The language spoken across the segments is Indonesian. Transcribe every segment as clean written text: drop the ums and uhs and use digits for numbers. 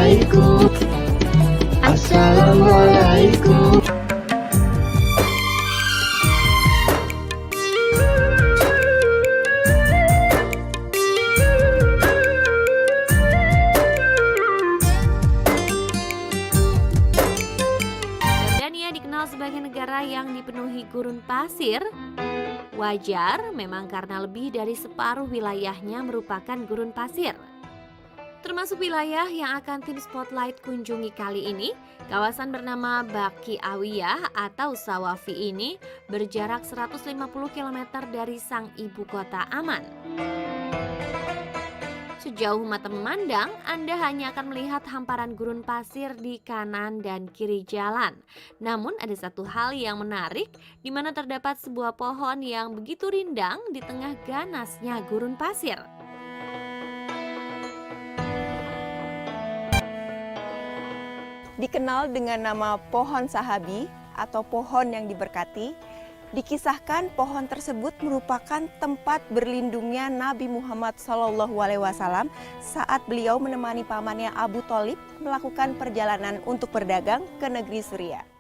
Assalamualaikum. Assalamualaikum. Jordania dikenal sebagai negara yang dipenuhi gurun pasir. Wajar memang karena lebih dari separuh wilayahnya merupakan gurun pasir. Termasuk wilayah yang akan tim Spotlight kunjungi kali ini, kawasan bernama Baki Awiyah atau Sawafi ini berjarak 150 km dari sang ibu kota Aman. Sejauh mata memandang, Anda hanya akan melihat hamparan gurun pasir di kanan dan kiri jalan. Namun ada satu hal yang menarik, di mana terdapat sebuah pohon yang begitu rindang di tengah ganasnya gurun pasir. Dikenal dengan nama pohon sahabi atau pohon yang diberkati, dikisahkan pohon tersebut merupakan tempat berlindungnya Nabi Muhammad SAW saat beliau menemani pamannya Abu Thalib melakukan perjalanan untuk berdagang ke negeri Suriah.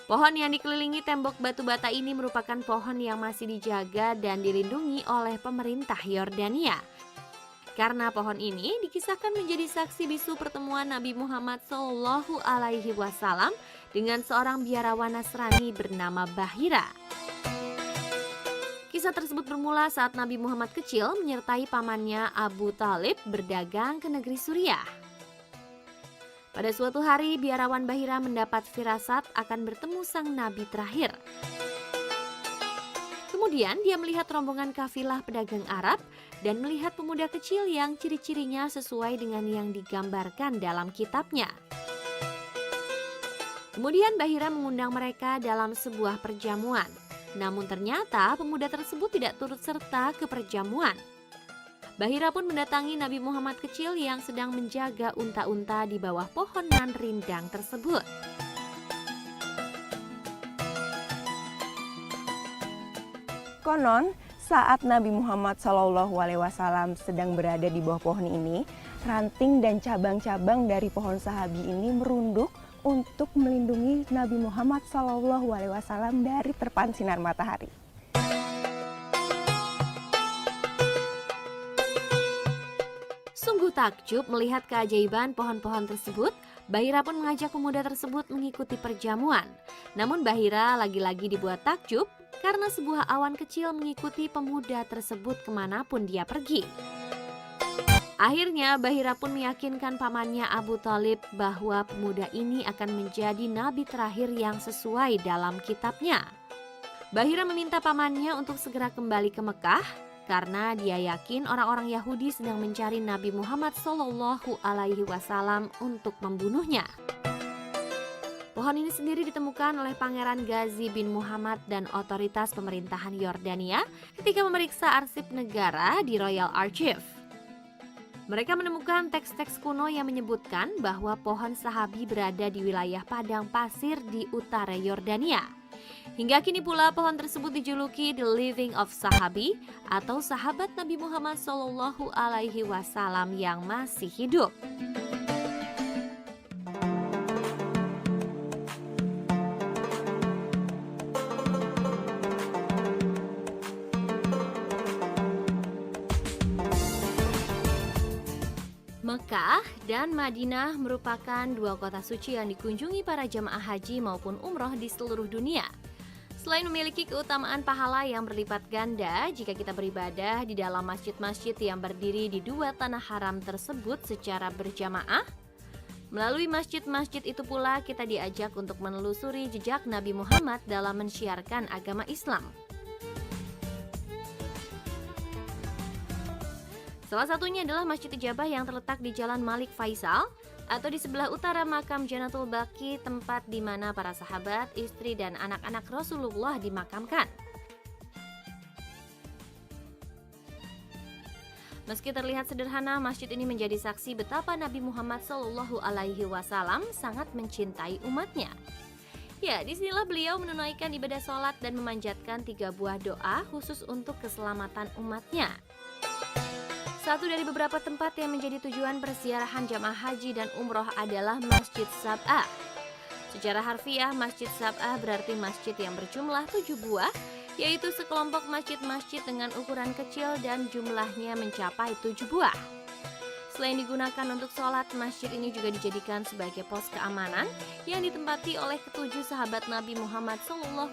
Pohon yang dikelilingi tembok batu bata ini merupakan pohon yang masih dijaga dan dilindungi oleh pemerintah Yordania. Karena pohon ini dikisahkan menjadi saksi bisu pertemuan Nabi Muhammad SAW dengan seorang biarawan Nasrani bernama Bahira. Kisah tersebut bermula saat Nabi Muhammad kecil menyertai pamannya Abu Thalib berdagang ke negeri Suriah. Pada suatu hari, biarawan Bahira mendapat firasat akan bertemu sang nabi terakhir. Kemudian dia melihat rombongan kafilah pedagang Arab dan melihat pemuda kecil yang ciri-cirinya sesuai dengan yang digambarkan dalam kitabnya. Kemudian Bahira mengundang mereka dalam sebuah perjamuan. Namun ternyata pemuda tersebut tidak turut serta ke perjamuan. Bahira pun mendatangi Nabi Muhammad kecil yang sedang menjaga unta-unta di bawah pohon nan rindang tersebut. Konon, saat Nabi Muhammad SAW sedang berada di bawah pohon ini, ranting dan cabang-cabang dari pohon sahabi ini merunduk untuk melindungi Nabi Muhammad SAW dari terpaan sinar matahari. Sungguh takjub melihat keajaiban pohon-pohon tersebut, Bahira pun mengajak pemuda tersebut mengikuti perjamuan. Namun Bahira lagi-lagi dibuat takjub karena sebuah awan kecil mengikuti pemuda tersebut kemanapun dia pergi. Akhirnya Bahira pun meyakinkan pamannya Abu Thalib bahwa pemuda ini akan menjadi nabi terakhir yang sesuai dalam kitabnya. Bahira meminta pamannya untuk segera kembali ke Mekah karena dia yakin orang-orang Yahudi sedang mencari Nabi Muhammad SAW untuk membunuhnya. Pohon ini sendiri ditemukan oleh Pangeran Ghazi bin Muhammad dan otoritas pemerintahan Yordania ketika memeriksa arsip negara di Royal Archive. Mereka menemukan teks-teks kuno yang menyebutkan bahwa pohon sahabi berada di wilayah padang pasir di utara Yordania. Hingga kini pula pohon tersebut dijuluki The Living of Sahabi atau sahabat Nabi Muhammad SAW yang masih hidup. Mekah dan Madinah merupakan dua kota suci yang dikunjungi para jemaah haji maupun umroh di seluruh dunia. Selain memiliki keutamaan pahala yang berlipat ganda jika kita beribadah di dalam masjid-masjid yang berdiri di dua tanah haram tersebut secara berjamaah, melalui masjid-masjid itu pula kita diajak untuk menelusuri jejak Nabi Muhammad dalam mensiarkan agama Islam. Salah satunya adalah Masjid Ijabah yang terletak di Jalan Malik Faisal atau di sebelah utara makam Janatul Baqi, tempat di mana para sahabat, istri, dan anak-anak Rasulullah dimakamkan. Meski terlihat sederhana, masjid ini menjadi saksi betapa Nabi Muhammad SAW sangat mencintai umatnya. Ya, disinilah beliau menunaikan ibadah sholat dan memanjatkan 3 buah doa khusus untuk keselamatan umatnya. Satu dari beberapa tempat yang menjadi tujuan perziarahan jamaah haji dan umroh adalah Masjid Sab'ah. Secara harfiah, Masjid Sab'ah berarti masjid yang berjumlah 7 buah, yaitu sekelompok masjid-masjid dengan ukuran kecil dan jumlahnya mencapai 7 buah. Selain digunakan untuk sholat, masjid ini juga dijadikan sebagai pos keamanan yang ditempati oleh ketujuh sahabat Nabi Muhammad SAW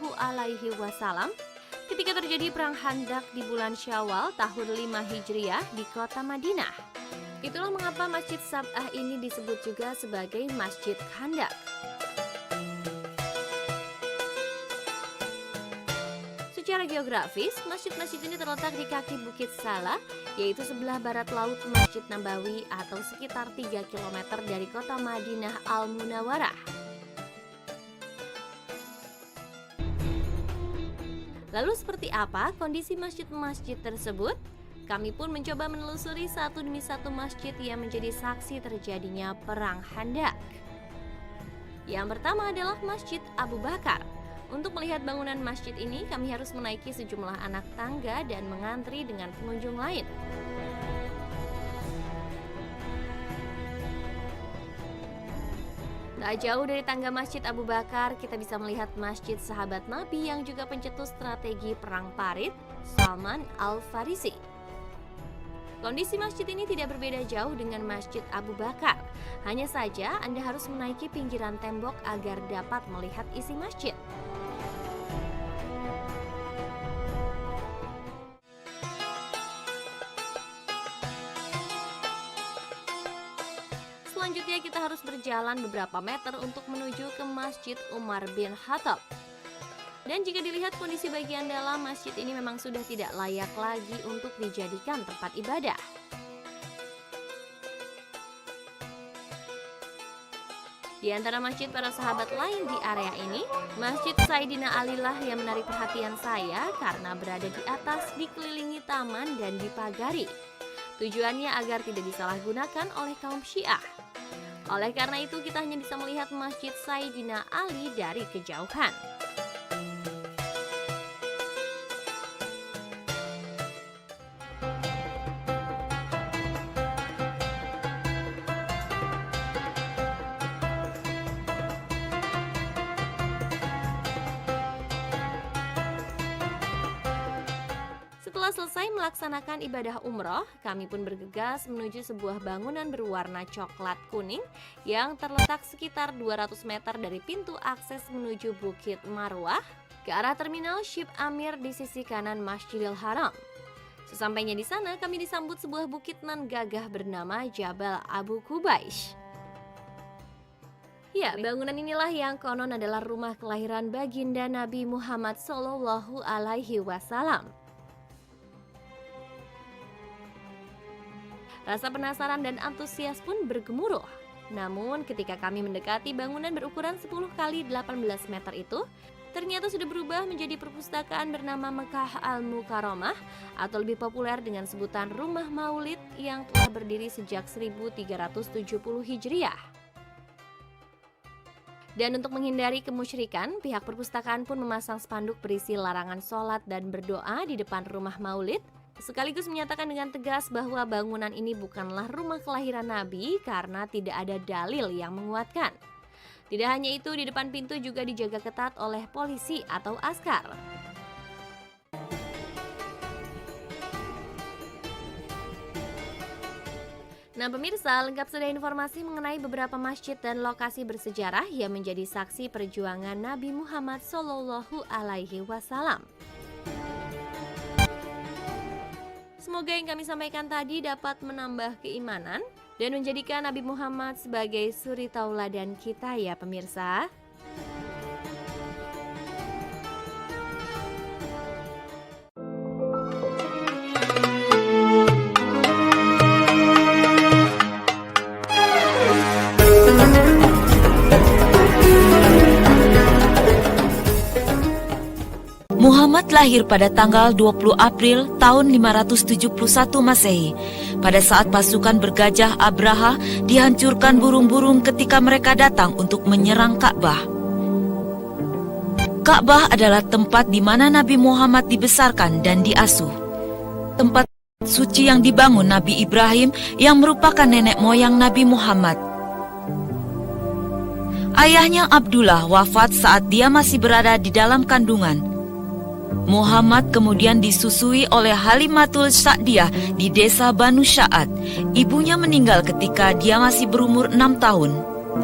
ketika terjadi perang Khandaq di bulan Syawal tahun 5 Hijriah di kota Madinah. Itulah mengapa Masjid Sab'ah ini disebut juga sebagai Masjid Khandaq. Secara geografis, masjid-masjid ini terletak di kaki Bukit Salah, yaitu sebelah barat laut Masjid Nabawi atau sekitar 3 km dari kota Madinah Al-Munawwarah. Lalu seperti apa kondisi masjid-masjid tersebut? Kami pun mencoba menelusuri satu demi satu masjid yang menjadi saksi terjadinya perang Khandaq. Yang pertama adalah Masjid Abu Bakar. Untuk melihat bangunan masjid ini, kami harus menaiki sejumlah anak tangga dan mengantri dengan pengunjung lain. Tak jauh dari tangga Masjid Abu Bakar, kita bisa melihat Masjid Sahabat Nabi yang juga pencetus strategi Perang Parit, Salman Al-Farisi. Kondisi masjid ini tidak berbeda jauh dengan Masjid Abu Bakar. Hanya saja Anda harus menaiki pinggiran tembok agar dapat melihat isi masjid. Selanjutnya kita harus berjalan beberapa meter untuk menuju ke Masjid Umar bin Khattab. Dan jika dilihat kondisi bagian dalam masjid ini memang sudah tidak layak lagi untuk dijadikan tempat ibadah. Di antara masjid para sahabat lain di area ini, Masjid Sayyidina Ali lah yang menarik perhatian saya karena berada di atas, dikelilingi taman dan dipagari. Tujuannya agar tidak disalahgunakan oleh kaum Syiah. Oleh karena itu kita hanya bisa melihat Masjid Sayyidina Ali dari kejauhan. Setelah selesai melaksanakan ibadah umroh, kami pun bergegas menuju sebuah bangunan berwarna coklat kuning yang terletak sekitar 200 meter dari pintu akses menuju Bukit Marwah ke arah terminal Ship Amir di sisi kanan Masjidil Haram. Sesampainya di sana, kami disambut sebuah bukit nan gagah bernama Jabal Abu Qubais. Ya, bangunan inilah yang konon adalah rumah kelahiran baginda Nabi Muhammad SAW. Rasa penasaran dan antusias pun bergemuruh. Namun ketika kami mendekati bangunan berukuran 10 x 18 meter itu, ternyata sudah berubah menjadi perpustakaan bernama Mekah Al-Mukarramah atau lebih populer dengan sebutan Rumah Maulid yang telah berdiri sejak 1370 Hijriah. Dan untuk menghindari kemusyrikan, pihak perpustakaan pun memasang spanduk berisi larangan sholat dan berdoa di depan rumah maulid, sekaligus menyatakan dengan tegas bahwa bangunan ini bukanlah rumah kelahiran Nabi karena tidak ada dalil yang menguatkan. Tidak hanya itu, di depan pintu juga dijaga ketat oleh polisi atau askar. Nah pemirsa, lengkap sudah informasi mengenai beberapa masjid dan lokasi bersejarah yang menjadi saksi perjuangan Nabi Muhammad SAW. Semoga yang kami sampaikan tadi dapat menambah keimanan dan menjadikan Nabi Muhammad sebagai suri tauladan kita ya pemirsa. Muhammad lahir pada tanggal 20 April tahun 571 Masehi. Pada saat pasukan bergajah Abraha dihancurkan burung-burung ketika mereka datang untuk menyerang Ka'bah. Ka'bah adalah tempat di mana Nabi Muhammad dibesarkan dan diasuh. Tempat suci yang dibangun Nabi Ibrahim yang merupakan nenek moyang Nabi Muhammad. Ayahnya Abdullah wafat saat dia masih berada di dalam kandungan. Muhammad kemudian disusui oleh Halimatul Sa'diyah di desa Banu Sya'ad. Ibunya meninggal ketika dia masih berumur 6 tahun.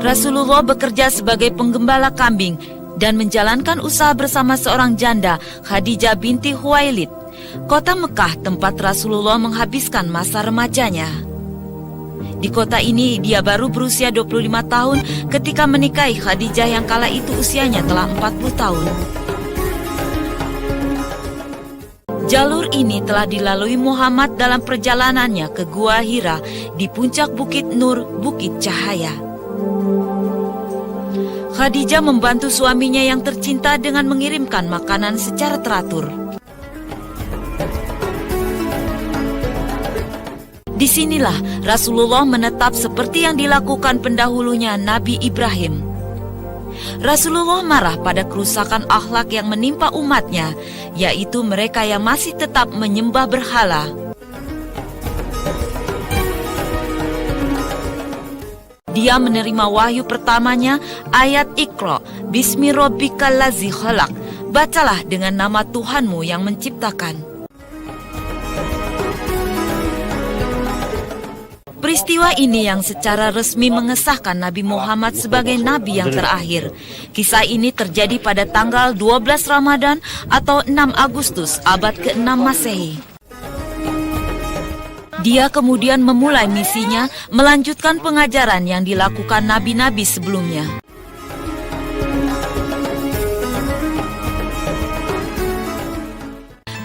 Rasulullah bekerja sebagai penggembala kambing dan menjalankan usaha bersama seorang janda, Khadijah binti Khuwailid. Kota Mekah tempat Rasulullah menghabiskan masa remajanya. Di kota ini dia baru berusia 25 tahun ketika menikahi Khadijah yang kala itu usianya telah 40 tahun. Jalur ini telah dilalui Muhammad dalam perjalanannya ke Gua Hira di puncak Bukit Nur, Bukit Cahaya. Khadijah membantu suaminya yang tercinta dengan mengirimkan makanan secara teratur. Disinilah Rasulullah menetap seperti yang dilakukan pendahulunya Nabi Ibrahim. Rasulullah marah pada kerusakan akhlak yang menimpa umatnya, yaitu mereka yang masih tetap menyembah berhala. Dia menerima wahyu pertamanya, ayat Iqra, Bismi Rabbikal Ladzi Khalaq. Bacalah dengan nama Tuhanmu yang menciptakan. Peristiwa ini yang secara resmi mengesahkan Nabi Muhammad sebagai nabi yang terakhir. Kisah ini terjadi pada tanggal 12 Ramadan atau 6 Agustus abad ke-6 Masehi. Dia kemudian memulai misinya melanjutkan pengajaran yang dilakukan nabi-nabi sebelumnya.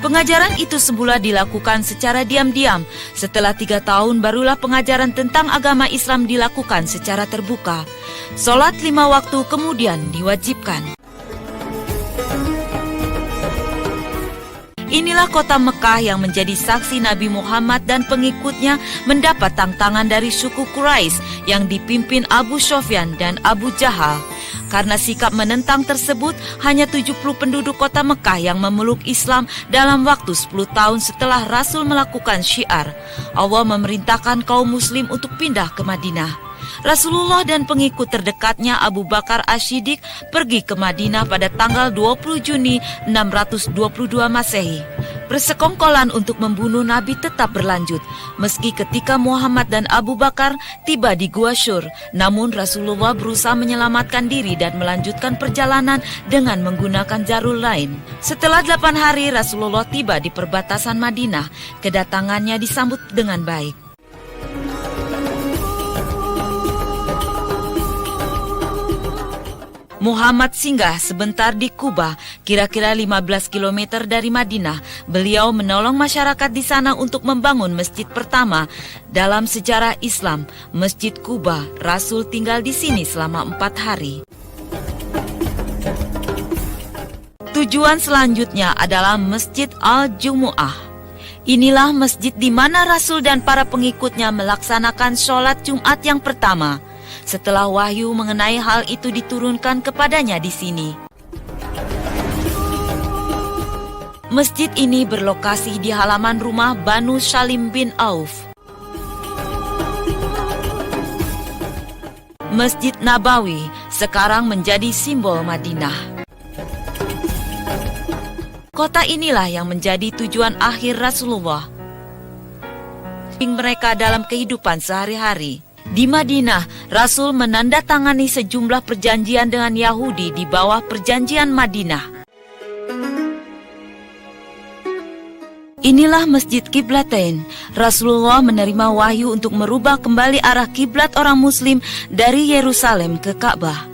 Pengajaran itu semula dilakukan secara diam-diam. Setelah 3 tahun barulah pengajaran tentang agama Islam dilakukan secara terbuka. Sholat 5 waktu kemudian diwajibkan. Inilah kota Mekah yang menjadi saksi Nabi Muhammad dan pengikutnya mendapat tantangan dari suku Quraisy yang dipimpin Abu Sufyan dan Abu Jahal. Karena sikap menentang tersebut, hanya 70 penduduk kota Mekah yang memeluk Islam dalam waktu 10 tahun setelah Rasul melakukan syiar. Allah memerintahkan kaum muslim untuk pindah ke Madinah. Rasulullah dan pengikut terdekatnya Abu Bakar Asy-Siddiq pergi ke Madinah pada tanggal 20 Juni 622 Masehi. Persekongkolan untuk membunuh Nabi tetap berlanjut, meski ketika Muhammad dan Abu Bakar tiba di Gua Syur. Namun Rasulullah berusaha menyelamatkan diri dan melanjutkan perjalanan dengan menggunakan jalur lain. Setelah 8 hari Rasulullah tiba di perbatasan Madinah, kedatangannya disambut dengan baik. Muhammad singgah sebentar di Kuba, kira-kira 15 km dari Madinah. Beliau menolong masyarakat di sana untuk membangun masjid pertama dalam sejarah Islam, Masjid Kuba. Rasul tinggal di sini selama 4 hari. Tujuan selanjutnya adalah Masjid Al-Jumu'ah. Inilah masjid di mana Rasul dan para pengikutnya melaksanakan sholat Jumat yang pertama. Setelah wahyu mengenai hal itu diturunkan kepadanya di sini. Masjid ini berlokasi di halaman rumah Banu Salim bin Auf. Masjid Nabawi sekarang menjadi simbol Madinah. Kota inilah yang menjadi tujuan akhir Rasulullah. Mereka dalam kehidupan sehari-hari. Di Madinah, Rasul menandatangani sejumlah perjanjian dengan Yahudi di bawah Perjanjian Madinah. Inilah Masjid Qiblatain. Rasulullah menerima wahyu untuk merubah kembali arah kiblat orang Muslim dari Yerusalem ke Ka'bah.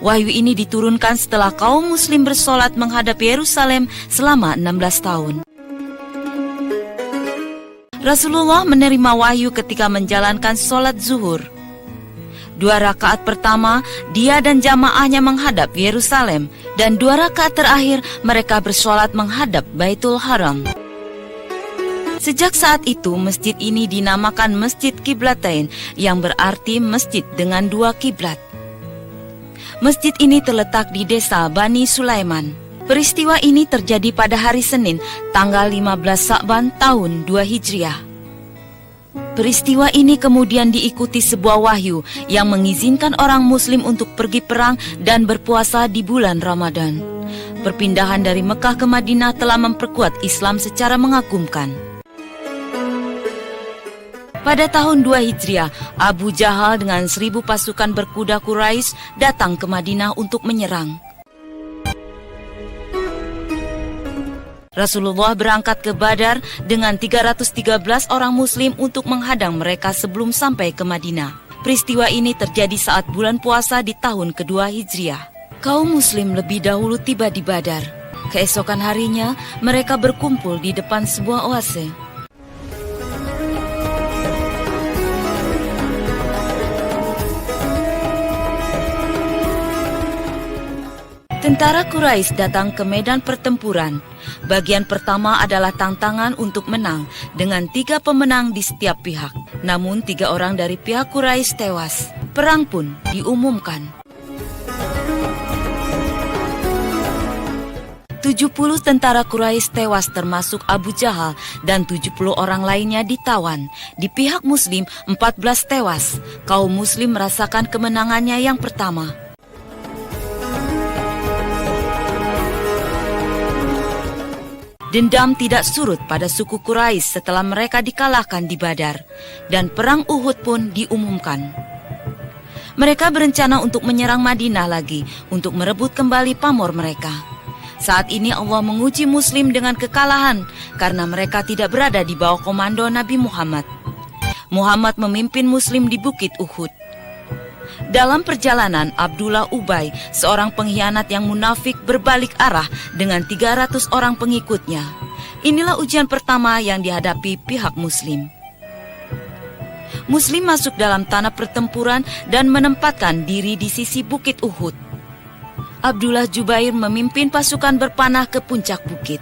Wahyu ini diturunkan setelah kaum Muslim bersolat menghadap Yerusalem selama 16 tahun. Rasulullah menerima wahyu ketika menjalankan sholat zuhur. 2 rakaat pertama, dia dan jamaahnya menghadap Yerusalem, dan 2 rakaat terakhir mereka bersolat menghadap Baitul Haram. Sejak saat itu, masjid ini dinamakan Masjid Qiblatain, yang berarti masjid dengan 2 kiblat. Masjid ini terletak di desa Bani Sulaiman. Peristiwa ini terjadi pada hari Senin, tanggal 15 Sa'ban tahun 2 Hijriah. Peristiwa ini kemudian diikuti sebuah wahyu yang mengizinkan orang Muslim untuk pergi perang dan berpuasa di bulan Ramadan. Perpindahan dari Mekah ke Madinah telah memperkuat Islam secara mengagumkan. Pada tahun 2 Hijriah, Abu Jahal dengan 1000 pasukan berkuda Quraisy datang ke Madinah untuk menyerang. Rasulullah berangkat ke Badar dengan 313 orang Muslim untuk menghadang mereka sebelum sampai ke Madinah. Peristiwa ini terjadi saat bulan puasa di tahun kedua Hijriah. Kaum Muslim lebih dahulu tiba di Badar. Keesokan harinya, mereka berkumpul di depan sebuah oase. Tentara Quraisy datang ke medan pertempuran. Bagian pertama adalah tantangan untuk menang dengan 3 pemenang di setiap pihak. Namun 3 orang dari pihak Quraisy tewas. Perang pun diumumkan. 70 tentara Quraisy tewas termasuk Abu Jahal dan 70 orang lainnya ditawan. Di pihak Muslim 14 tewas. Kaum Muslim merasakan kemenangannya yang pertama. Dendam tidak surut pada suku Quraisy setelah mereka dikalahkan di Badar, dan perang Uhud pun diumumkan. Mereka berencana untuk menyerang Madinah lagi untuk merebut kembali pamor mereka. Saat ini Allah menguji Muslim dengan kekalahan karena mereka tidak berada di bawah komando Nabi Muhammad. Muhammad memimpin Muslim di Bukit Uhud. Dalam perjalanan, Abdullah Ubay, seorang pengkhianat yang munafik, berbalik arah dengan 300 orang pengikutnya. Inilah ujian pertama yang dihadapi pihak Muslim. Muslim masuk dalam tanah pertempuran dan menempatkan diri di sisi Bukit Uhud. Abdullah Jubair memimpin pasukan berpanah ke puncak bukit.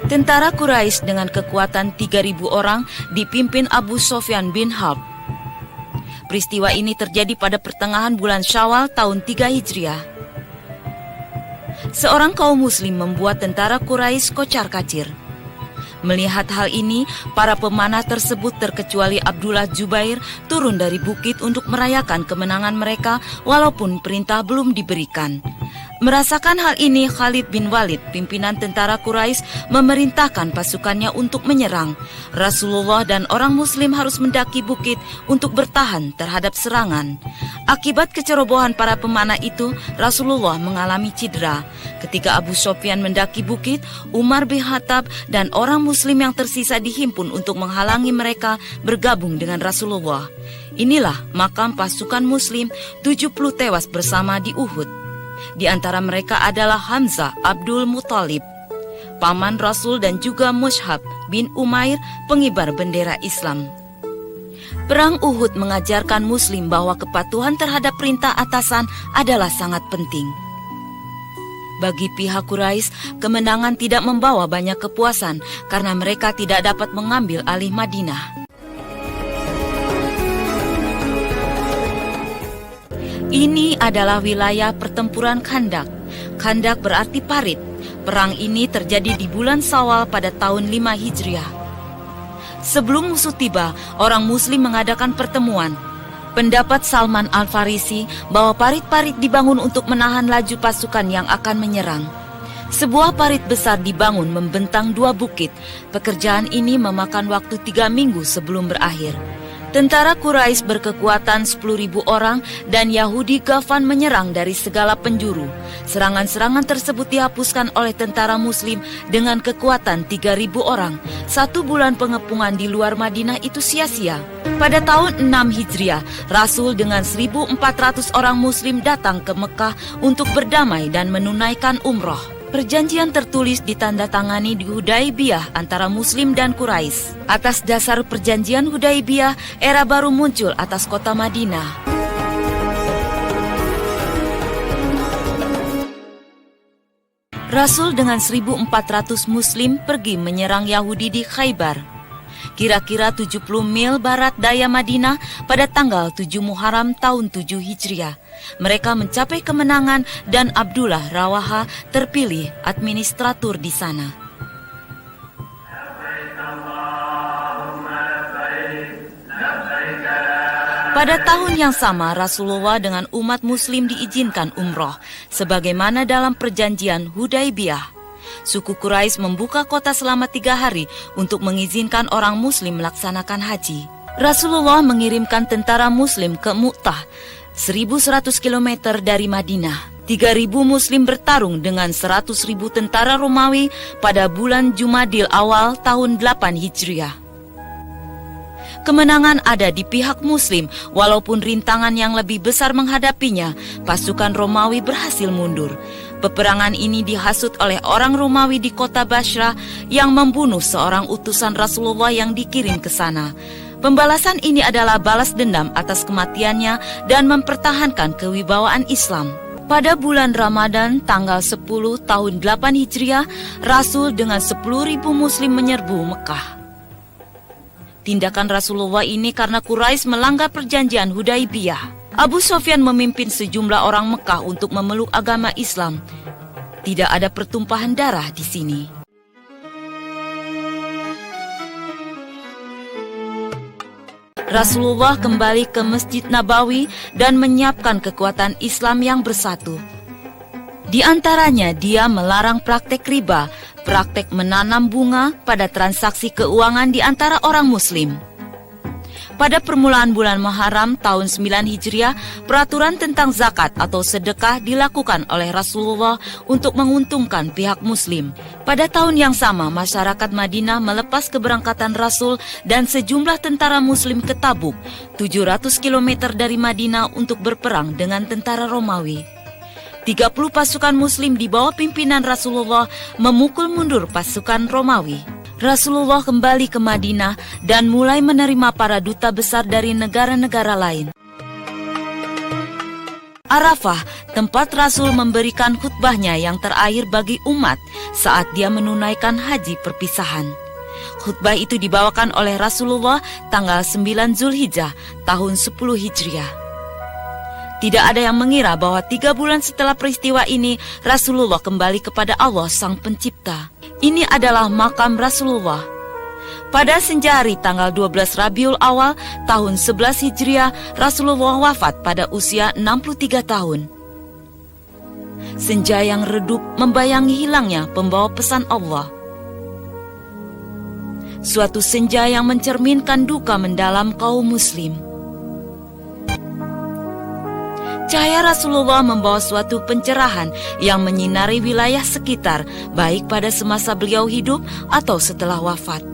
Tentara Quraisy dengan kekuatan 3.000 orang dipimpin Abu Sufyan bin Harb. Peristiwa ini terjadi pada pertengahan bulan Syawal tahun 3 Hijriah. Seorang kaum muslim membuat tentara Quraisy kocar-kacir. Melihat hal ini, para pemanah tersebut terkecuali Abdullah Jubair turun dari bukit untuk merayakan kemenangan mereka walaupun perintah belum diberikan. Merasakan hal ini, Khalid bin Walid, pimpinan tentara Quraisy, memerintahkan pasukannya untuk menyerang. Rasulullah dan orang Muslim harus mendaki bukit untuk bertahan terhadap serangan. Akibat kecerobohan para pemanah itu, Rasulullah mengalami cedera. Ketika Abu Sufyan mendaki bukit, Umar bin Khattab dan orang Muslim yang tersisa dihimpun untuk menghalangi mereka bergabung dengan Rasulullah. Inilah makam pasukan Muslim, 70 tewas bersama di Uhud. Di antara mereka adalah Hamzah Abdul Muthalib, paman Rasul, dan juga Mus'hab bin Umair, pengibar bendera Islam. Perang Uhud mengajarkan Muslim bahwa kepatuhan terhadap perintah atasan adalah sangat penting. Bagi pihak Quraisy, kemenangan tidak membawa banyak kepuasan karena mereka tidak dapat mengambil alih Madinah. Ini adalah wilayah pertempuran Khandak. Khandak berarti parit. Perang ini terjadi di bulan Syawal pada tahun 5 Hijriah. Sebelum musuh tiba, orang Muslim mengadakan pertemuan. Pendapat Salman Al-Farisi bahwa parit-parit dibangun untuk menahan laju pasukan yang akan menyerang. Sebuah parit besar dibangun membentang 2 bukit. Pekerjaan ini memakan waktu 3 minggu sebelum berakhir. Tentara Quraisy berkekuatan 10.000 orang dan Yahudi Ghafan menyerang dari segala penjuru. Serangan-serangan tersebut dihapuskan oleh tentara Muslim dengan kekuatan 3.000 orang. 1 bulan pengepungan di luar Madinah itu sia-sia. Pada tahun 6 Hijriah, Rasul dengan 1.400 orang Muslim datang ke Mekah untuk berdamai dan menunaikan umroh. Perjanjian tertulis ditandatangani di Hudaibiyah antara Muslim dan Quraisy. Atas dasar perjanjian Hudaibiyah, era baru muncul atas kota Madinah. Rasul dengan 1.400 Muslim pergi menyerang Yahudi di Khaybar, kira-kira 70 mil barat daya Madinah pada tanggal 7 Muharram tahun 7 Hijriah. Mereka mencapai kemenangan dan Abdullah Rawaha terpilih administratur di sana. Pada tahun yang sama, Rasulullah dengan umat muslim diizinkan umroh, sebagaimana dalam perjanjian Hudaibiyah. Suku Quraisy membuka kota selama 3 hari untuk mengizinkan orang muslim melaksanakan haji. Rasulullah mengirimkan tentara muslim ke Mu'tah, 1.100 km dari Madinah. 3.000 muslim bertarung dengan 100.000 tentara Romawi pada bulan Jumadil awal tahun 8 Hijriah. Kemenangan ada di pihak Muslim, walaupun rintangan yang lebih besar menghadapinya, pasukan Romawi berhasil mundur. Peperangan ini dihasut oleh orang Romawi di kota Basra yang membunuh seorang utusan Rasulullah yang dikirim ke sana. Pembalasan ini adalah balas dendam atas kematiannya dan mempertahankan kewibawaan Islam. Pada bulan Ramadan tanggal 10 tahun 8 Hijriah, Rasul dengan 10.000 Muslim menyerbu Mekah. Tindakan Rasulullah ini karena Quraisy melanggar perjanjian Hudaibiyah. Abu Sufyan memimpin sejumlah orang Mekah untuk memeluk agama Islam. Tidak ada pertumpahan darah di sini. Rasulullah kembali ke Masjid Nabawi dan menyiapkan kekuatan Islam yang bersatu. Di antaranya dia melarang praktek riba, praktek menanam bunga pada transaksi keuangan di antara orang muslim. Pada permulaan bulan Muharram tahun 9 Hijriah, peraturan tentang zakat atau sedekah dilakukan oleh Rasulullah untuk menguntungkan pihak muslim. Pada tahun yang sama, masyarakat Madinah melepas keberangkatan Rasul dan sejumlah tentara muslim ke Tabuk, 700 km dari Madinah untuk berperang dengan tentara Romawi. 30 pasukan muslim di bawah pimpinan Rasulullah memukul mundur pasukan Romawi. Rasulullah kembali ke Madinah dan mulai menerima para duta besar dari negara-negara lain. Arafah, tempat Rasul memberikan khutbahnya yang terakhir bagi umat saat dia menunaikan haji perpisahan. Khutbah itu dibawakan oleh Rasulullah tanggal 9 Zulhijjah tahun 10 Hijriah. Tidak ada yang mengira bahwa 3 bulan setelah peristiwa ini, Rasulullah kembali kepada Allah Sang Pencipta. Ini adalah makam Rasulullah. Pada senja hari tanggal 12 Rabiul Awal tahun 11 Hijriah, Rasulullah wafat pada usia 63 tahun. Senja yang redup membayangi hilangnya pembawa pesan Allah. Suatu senja yang mencerminkan duka mendalam kaum muslim. Cahaya Rasulullah membawa suatu pencerahan yang menyinari wilayah sekitar, baik pada semasa beliau hidup atau setelah wafat.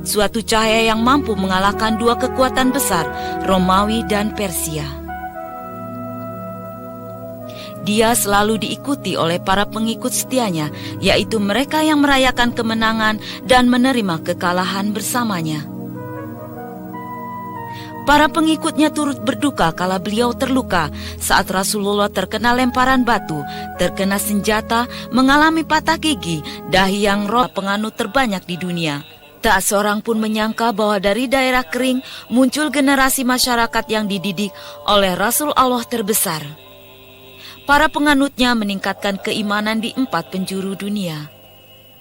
Suatu cahaya yang mampu mengalahkan 2 kekuatan besar, Romawi dan Persia. Dia selalu diikuti oleh para pengikut setianya, yaitu mereka yang merayakan kemenangan dan menerima kekalahan bersamanya. Para pengikutnya turut berduka kala beliau terluka saat Rasulullah terkena lemparan batu, terkena senjata, mengalami patah gigi, dahi yang roh penganut terbanyak di dunia. Tak seorang pun menyangka bahwa dari daerah kering muncul generasi masyarakat yang dididik oleh Rasul Allah terbesar. Para penganutnya meningkatkan keimanan di 4 penjuru dunia.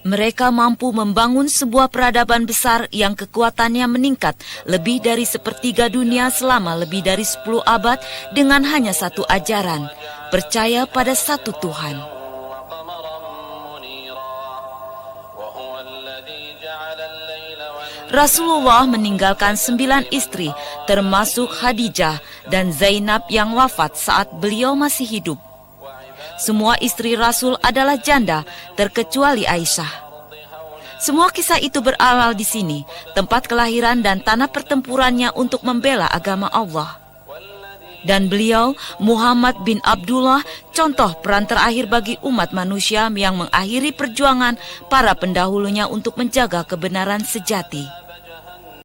Mereka mampu membangun sebuah peradaban besar yang kekuatannya meningkat lebih dari 1/3 dunia selama lebih dari 10 abad dengan hanya satu ajaran, percaya pada satu Tuhan. Rasulullah meninggalkan 9 istri, termasuk Khadijah dan Zainab yang wafat saat beliau masih hidup. Semua istri Rasul adalah janda, terkecuali Aisyah. Semua kisah itu berawal di sini, tempat kelahiran dan tanah pertempurannya untuk membela agama Allah. Dan beliau, Muhammad bin Abdullah, contoh peran terakhir bagi umat manusia yang mengakhiri perjuangan para pendahulunya untuk menjaga kebenaran sejati.